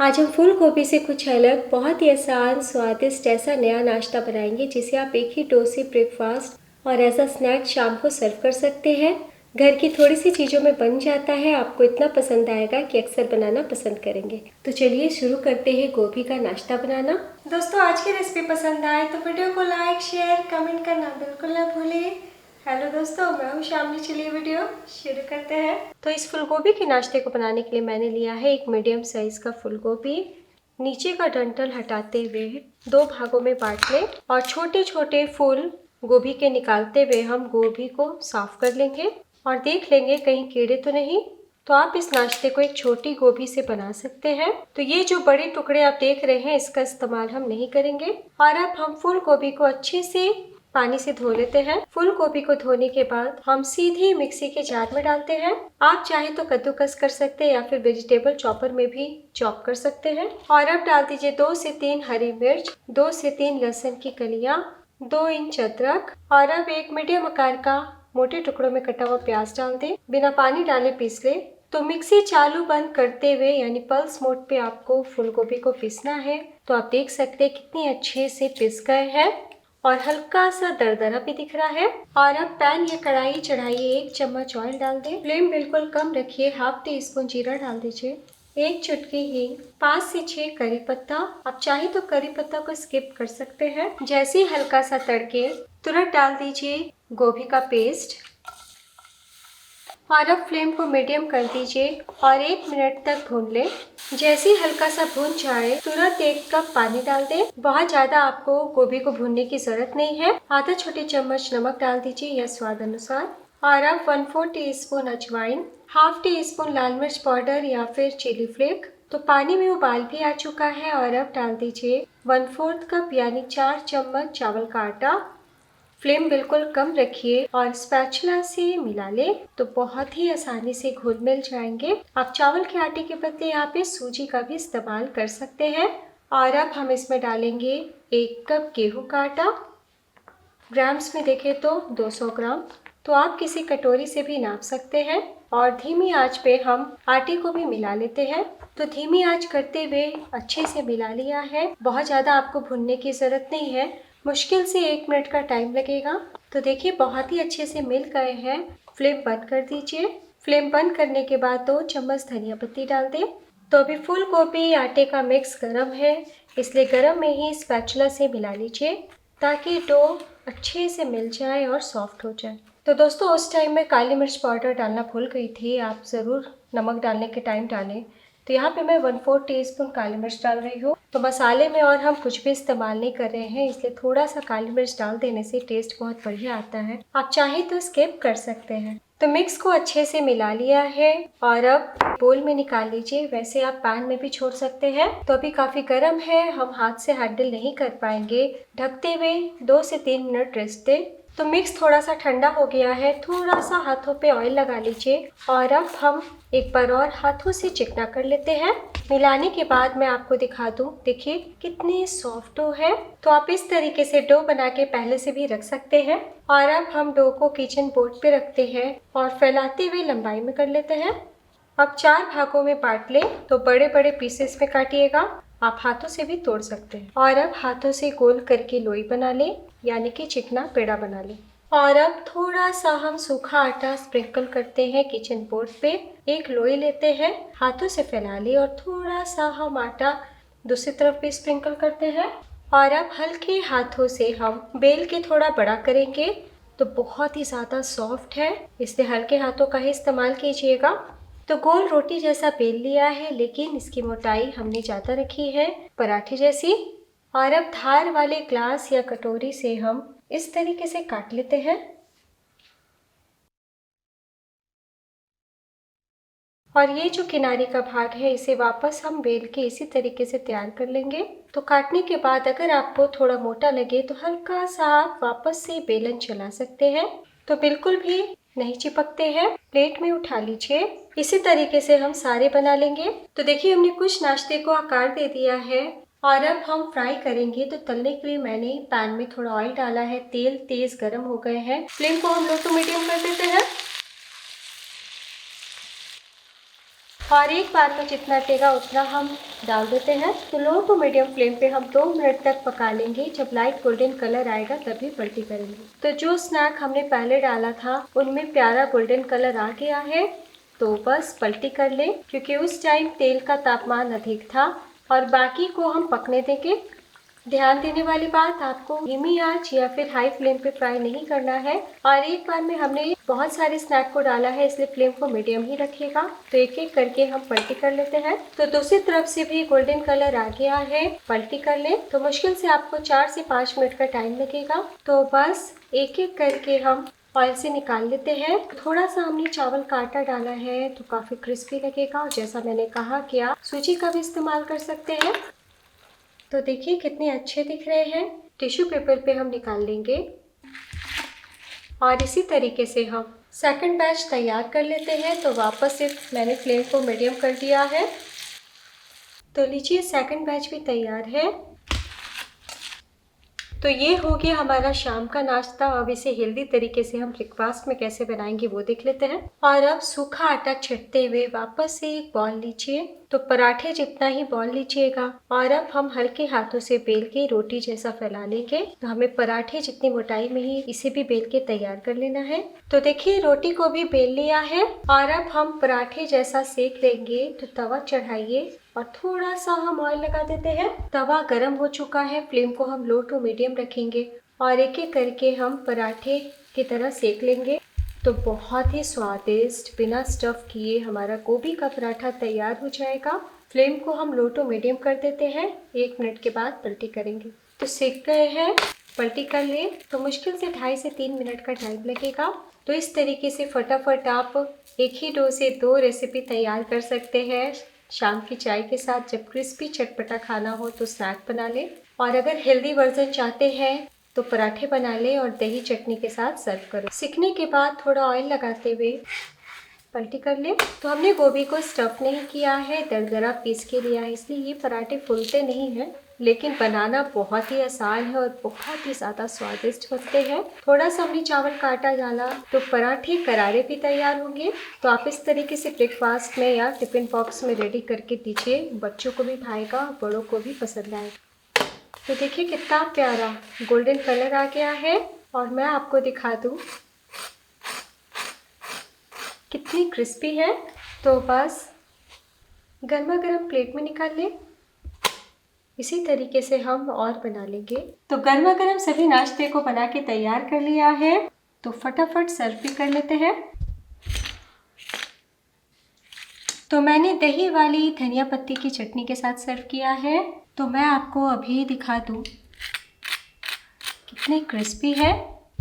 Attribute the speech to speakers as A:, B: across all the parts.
A: आज हम फूल गोभी से कुछ अलग, बहुत ही आसान, स्वादिष्ट ऐसा नया नाश्ता बनाएंगे जिसे आप एक ही डोसे ब्रेकफास्ट और एज अ स्नैक शाम को सर्व कर सकते हैं। घर की थोड़ी सी चीज़ों में बन जाता है, आपको इतना पसंद आएगा कि अक्सर बनाना पसंद करेंगे। तो चलिए शुरू करते हैं गोभी का नाश्ता बनाना। दोस्तों, आज की रेसिपी पसंद आए तो वीडियो को लाइक, शेयर, कमेंट करना बिल्कुल ना भूलिए। हेलो दोस्तों, मैं हूँ शामली। चलिए वीडियो शुरू करते हैं। तो इस फूल गोभी के नाश्ते को बनाने के लिए मैंने लिया है एक मीडियम साइज का फूल गोभी। नीचे का डंठल हटाते हुए 2 भागों में बांट लें और छोटे छोटे फूल गोभी के निकालते हुए हम गोभी को साफ कर लेंगे और देख लेंगे कहीं कीड़े तो नहीं। तो आप इस नाश्ते को एक छोटी गोभी से बना सकते हैं। तो ये जो बड़े टुकड़े आप देख रहे हैं, इसका इस्तेमाल हम नहीं करेंगे। और अब हम फूल गोभी को अच्छे से पानी से धो लेते हैं। फूल गोभी को धोने के बाद हम सीधे मिक्सी के जार में डालते हैं। आप चाहे तो कद्दूकस कर सकते हैं या फिर वेजिटेबल चॉपर में भी चॉप कर सकते हैं। और अब डाल दीजिए 2 से 3 हरी मिर्च, 2 से 3 लहसुन की कलियां, 2 इंच अदरक और अब एक मीडियम आकार का मोटे टुकड़ों में कटा हुआ प्याज डाल दें। बिना पानी डाले पीस ले। तो मिक्सी चालू बंद करते हुए यानी पल्स मोड पे आपको फूल गोभी को पीसना है। तो आप देख सकते हैं कितनी अच्छे से पिस गए हैं और हल्का सा दरदरा भी दिख रहा है। और अब पैन या कढ़ाई चढ़ाइए, 1 चम्मच ऑयल डाल दें। फ्लेम बिल्कुल कम रखिए। हाफ टी स्पून जीरा डाल दीजिए, 1 चुटकी हींग, 5 से 6 करी पत्ता। आप चाहे तो करी पत्ता को स्किप कर सकते हैं। जैसे ही हल्का सा तड़के तुरंत डाल दीजिए गोभी का पेस्ट और अब फ्लेम को मीडियम कर दीजिए और 1 मिनट तक भून लें। जैसे ही हल्का सा भून जाए तुरंत 1 कप पानी डाल दें। बहुत ज्यादा आपको गोभी को भूनने की जरूरत नहीं है। आधा छोटे चम्मच नमक डाल दीजिए या स्वाद अनुसार। और अब 1/4 टीस्पून अजवाइन, हाफ टी स्पून लाल मिर्च पाउडर या फिर चिली फ्लेक। तो पानी में उबाल भी आ चुका है और अब डाल दीजिए 1/4 कप यानी 4 चम्मच चावल का आटा। फ्लेम बिल्कुल कम रखिए और स्पैचुला से मिला ले तो बहुत ही आसानी से घुल मिल जाएंगे। आप चावल के आटे के बदले यहाँ पे सूजी का भी इस्तेमाल कर सकते हैं। और अब हम इसमें डालेंगे 1 कप गेहूं का आटा। ग्राम्स में देखें तो 200 ग्राम। तो आप किसी कटोरी से भी नाप सकते हैं। और धीमी आंच पे हम आटे को भी मिला लेते हैं। तो धीमी आंच करते हुए अच्छे से मिला लिया है। बहुत ज़्यादा आपको भुनने की ज़रूरत नहीं है, मुश्किल से 1 मिनट का टाइम लगेगा। तो देखिए बहुत ही अच्छे से मिल गए हैं। फ्लेम बंद कर दीजिए। फ्लेम बंद करने के बाद 2 चम्मच धनिया पत्ती डाल दें। तो अभी फूल गोभी आटे का मिक्स गर्म है, इसलिए गर्म में ही स्पैचुला से मिला लीजिए ताकि डो अच्छे से मिल जाए और सॉफ्ट हो जाए। तो दोस्तों, उस टाइम में काली मिर्च पाउडर डालना भूल गई थी, आप ज़रूर नमक डालने के टाइम डालें। तो यहाँ पे मैं 1/4 टीस्पून काली मिर्च डाल रही हूँ। तो मसाले में और हम कुछ भी इस्तेमाल नहीं कर रहे हैं, इसलिए थोड़ा सा काली मिर्च डाल देने से टेस्ट बहुत बढ़िया आता है। आप चाहे तो स्किप कर सकते हैं। तो मिक्स को अच्छे से मिला लिया है और अब बोल में निकाल लीजिए। वैसे आप पैन में भी छोड़ सकते हैं। तो अभी काफ़ी गर्म है, हम हाथ से हैंडल नहीं कर पाएंगे। ढकते हुए 2 से 3 मिनट रेस्ट दें। तो मिक्स थोड़ा सा ठंडा हो गया है, थोड़ा सा हाथों पे ऑयल लगा लीजिए और अब हम एक बार और हाथों से चिकना कर लेते हैं। मिलाने के बाद मैं आपको दिखा दूं, देखिए कितनी सॉफ्ट डो है। तो आप इस तरीके से डो बना के पहले से भी रख सकते हैं। और अब हम डो को किचन बोर्ड पे रखते हैं और फैलाते हुए लंबाई में कर लेते हैं। अब 4 भागों में बांट लें। तो बड़े बड़े पीसेस में काटिएगा, आप हाथों से भी तोड़ सकते हैं। और अब हाथों से गोल करके लोई बना लें, यानी कि चिकना पेड़ा बना लें। और अब थोड़ा सा हम सूखा आटा स्प्रिंकल करते हैं किचन बोर्ड पे। एक लोई लेते हैं, हाथों से फैला ले और थोड़ा सा हम आटा दूसरी तरफ भी स्प्रिंकल करते हैं। और अब हल्के हाथों से हम बेल के थोड़ा बड़ा करेंगे। तो बहुत ही ज़्यादा सॉफ्ट है, इसलिए हल्के हाथों का ही इस्तेमाल कीजिएगा। तो गोल रोटी जैसा बेल लिया है, लेकिन इसकी मोटाई हमने ज़्यादा रखी है, पराठे जैसी। और अब धार वाले ग्लास या कटोरी से हम इस तरीके से काट लेते हैं। और ये जो किनारे का भाग है, इसे वापस हम बेल के इसी तरीके से तैयार कर लेंगे। तो काटने के बाद अगर आपको थोड़ा मोटा लगे तो हल्का सा आप वापस से बेलन चला सकते हैं। तो बिल्कुल भी नहीं चिपकते हैं। प्लेट में उठा लीजिए। इसी तरीके से हम सारे बना लेंगे। तो देखिए हमने कुछ नाश्ते को आकार दे दिया है और अब हम फ्राई करेंगे। तो तलने के लिए मैंने पैन में थोड़ा ऑयल डाला है, तेल तेज गर्म हो गए हैं। फ्लेम को हम लो टू मीडियम कर देते हैं। और एक बार में जितना अटेगा उतना हम डाल देते हैं। तो लो टू मीडियम फ्लेम पे हम 2 मिनट तक पका लेंगे। जब लाइट गोल्डन कलर आएगा तभी पलटी करेंगे। तो जो स्नैक हमने पहले डाला था उनमें प्यारा गोल्डन कलर आ गया है, तो बस पलटी कर लें, क्योंकि उस टाइम तेल का तापमान अधिक था। और बाकी को हम पकने देंगे। ध्यान देने वाली बात, आपको धीमी आंच या फिर हाई फ्लेम पे फ्राई नहीं करना है। और एक बार में हमने बहुत सारे स्नैक को डाला है, इसलिए फ्लेम को मीडियम ही रखिएगा। तो एक एक करके हम पलटी कर लेते हैं। तो दूसरी तरफ से भी गोल्डन कलर आ गया है, पलटी कर लें। तो मुश्किल से आपको 4 से 5 मिनट का टाइम लगेगा। तो बस एक एक करके हम ऑयल से निकाल लेते हैं। थोड़ा सा हमने चावल का आटा डाला है तो काफी क्रिस्पी लगेगा। और जैसा मैंने कहा कि आप सूजी का भी इस्तेमाल कर सकते हैं। तो देखिए कितने अच्छे दिख रहे हैं। टिश्यू पेपर पे हम निकाल लेंगे और इसी तरीके से हम सेकंड बैच तैयार कर लेते हैं। तो वापस से मैंने फ्लेम को मीडियम कर दिया है। तो लीजिए सेकंड बैच भी तैयार है। तो ये हो गया हमारा शाम का नाश्ता। अब इसे हेल्दी तरीके से हम ब्रेकफास्ट में कैसे बनाएंगे वो देख लेते हैं। और अब सूखा आटा छींटते हुए वापस से एक बॉल लीजिए। तो पराठे जितना ही बॉल लीजिएगा। और अब हम हल्के हाथों से बेल के रोटी जैसा फैला लेंगे। तो हमें पराठे जितनी मोटाई में ही इसे भी बेल के तैयार कर लेना है। तो देखिए रोटी को भी बेल लिया है। और अब हम पराठे जैसा सेक लेंगे। तो तवा चढ़ाइए और थोड़ा सा हम ऑयल लगा देते हैं। तवा गर्म हो चुका है। फ्लेम को हम लो टू मीडियम रखेंगे और एक एक करके हम पराठे की तरह सेक लेंगे। तो बहुत ही स्वादिष्ट बिना स्टफ किए हमारा गोभी का पराठा तैयार हो जाएगा। फ्लेम को हम लो टू मीडियम कर देते हैं। 1 मिनट के बाद पलटी करेंगे। तो सेक गए हैं, पलटी कर लें। तो मुश्किल से 2.5 से 3 मिनट का टाइम लगेगा। तो इस तरीके से फटाफट आप एक ही डो से 2 रेसिपी तैयार कर सकते हैं। शाम की चाय के साथ जब क्रिस्पी चटपटा खाना हो तो स्नैक बना लें। और अगर हेल्दी वर्जन चाहते हैं तो पराठे बना लें और दही चटनी के साथ सर्व करो। सीखने के बाद थोड़ा ऑयल लगाते हुए पलटी कर लें। तो हमने गोभी को स्टफ नहीं किया है, दरदरा पीस के लिया है, इसलिए ये पराठे फूलते नहीं हैं। लेकिन बनाना बहुत ही आसान है और बहुत ही ज़्यादा स्वादिष्ट बनते हैं। थोड़ा सा हमने चावल का आटा डाला तो पराठे करारे भी तैयार होंगे। तो आप इस तरीके से ब्रेकफास्ट में या टिफिन बॉक्स में रेडी करके दीजिए। बच्चों को भी भाएगा और बड़ों को भी पसंद आएगा। तो देखिए कितना प्यारा गोल्डन कलर आ गया है। और मैं आपको दिखा दूँ कितनी क्रिस्पी है। तो बस गर्मा गर्म प्लेट में निकाल लें। इसी तरीके से हम और बना लेंगे। तो गर्मा गर्म सभी नाश्ते को बना के तैयार कर लिया है। तो फटाफट सर्व भी कर लेते हैं। तो मैंने दही वाली धनिया पत्ती की चटनी के साथ सर्व किया है। तो मैं आपको अभी दिखा दूँ कितनी क्रिस्पी है।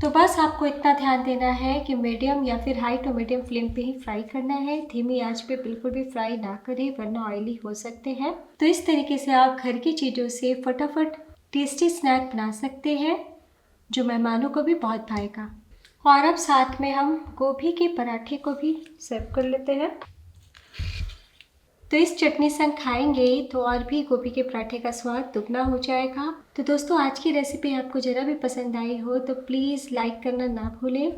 A: तो बस आपको इतना ध्यान देना है कि मीडियम या फिर हाई टू मीडियम फ्लेम पे ही फ्राई करना है। धीमी आंच पे बिल्कुल भी फ्राई ना करें वरना ऑयली हो सकते हैं। तो इस तरीके से आप घर की चीज़ों से फटाफट टेस्टी स्नैक बना सकते हैं जो मेहमानों को भी बहुत भाएगा। और अब साथ में हम गोभी के पराठे को भी सर्व कर लेते हैं। तो इस चटनी संग खाएंगे तो और भी गोभी के पराठे का स्वाद दुगना हो जाएगा। तो दोस्तों आज की रेसिपी आपको ज़रा भी पसंद आई हो तो प्लीज़ लाइक करना ना भूलें।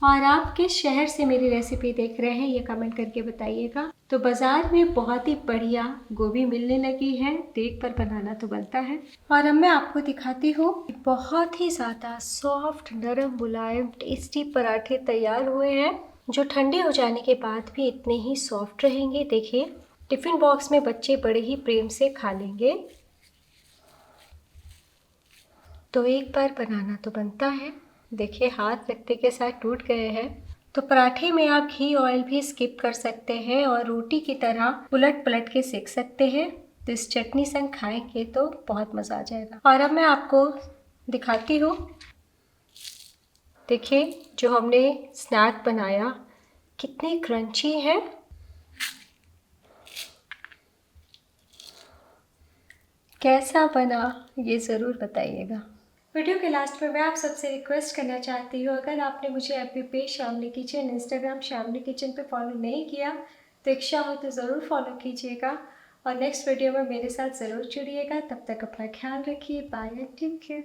A: और आप किस शहर से मेरी रेसिपी देख रहे हैं ये कमेंट करके बताइएगा। तो बाज़ार में बहुत ही बढ़िया गोभी मिलने लगी है, तो एक बार बनाना तो बनता है। और अब मैं आपको दिखाती हूँ बहुत ही ज़्यादा सॉफ्ट नरम मुलायम टेस्टी पराठे तैयार हुए हैं जो ठंडे हो जाने के बाद भी इतने ही सॉफ्ट रहेंगे। देखिए टिफ़िन बॉक्स में बच्चे बड़े ही प्रेम से खा लेंगे। तो एक बार बनाना तो बनता है। देखिए हाथ लगते के साथ टूट गए हैं। तो पराठे में आप घी ऑयल भी स्किप कर सकते हैं और रोटी की तरह उलट पलट के सेक सकते हैं। तो इस चटनी संग खाएंगे तो बहुत मज़ा आ जाएगा। और अब मैं आपको दिखाती हूँ, देखिए जो हमने स्नैक बनाया कितने क्रंची है। कैसा बना ये ज़रूर बताइएगा। वीडियो के लास्ट में मैं आप सबसे रिक्वेस्ट करना चाहती हूँ, अगर आपने मुझे FB page Shamli kitchen, Instagram Shamli kitchen पे फॉलो नहीं किया तो इच्छा हो तो ज़रूर फॉलो कीजिएगा। और नेक्स्ट वीडियो में मेरे साथ ज़रूर जुड़िएगा। तब तक अपना ख्याल रखिए। Bye and take care.